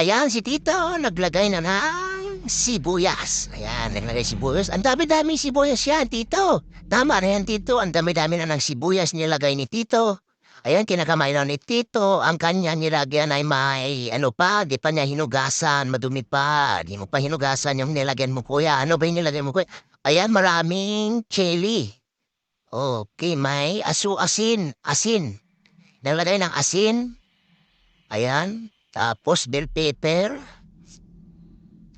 ayan si Tito, naglagay na ng sibuyas. Ayan, naglagay sibuyas. Ang dami-dami sibuyas yan, Tito. Tama na yan, Tito. Ang dami-dami na ng sibuyas nilagay ni Tito. Ayan, kinakamay na ni Tito. Ang kanya nilagyan ay may, ano pa, di pa niya hinugasan, madumi pa. Di mo pa hinugasan yung nilagyan mo, kuya. Ano ba yung nilagyan mo, kuya? Ayan, maraming chili. Okay, may asin. Nilagay ng asin. Ayan. Tapos bell pepper.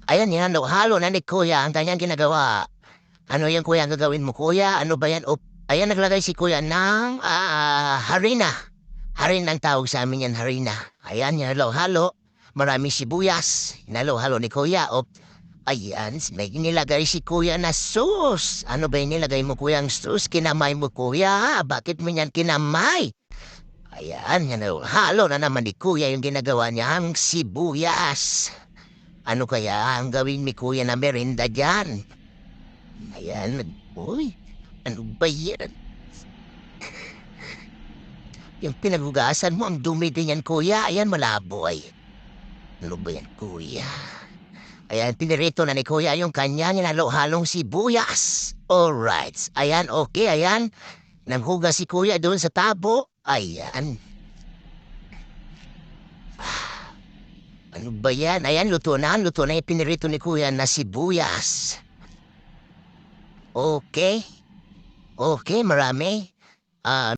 Ayan, yan. Halo na ni kuya. Ang kanyang ginagawa. Ano yan, kuya, ang gagawin mo, kuya? Ano ba yan? Ayan, naglagay si kuya ng harina. Harina ang tawag sa amin yan, harina. Ayan, yan, halo. Maraming sibuyas. Halo ni kuya. Ayan, may nilagay si kuya na sauce. Ano ba yung nilagay mo, kuya, ang sauce? Kinamay mo, kuya. Bakit mo yan kinamay? Ayan, yan, halo na naman ni kuya yung ginagawa niya, ang sibuyas. Ano kaya ang gawin ni kuya na merinda dyan? Ayan, uy, ano ba yan? Yung pinagugasan mo, ang dumi din yan, kuya. Ayan, malabo ay. Ano ba yan, kuya? Ayan, pinirito na ni kuya yung kanya halong sibuyas. Alright. Ayan, okay, ayan. Nanghugas si kuya doon sa tabo. Ayan. Ano ba yan? Ayan, luto na yung pinirito ni kuya na sibuyas. Okay. Okay, marami.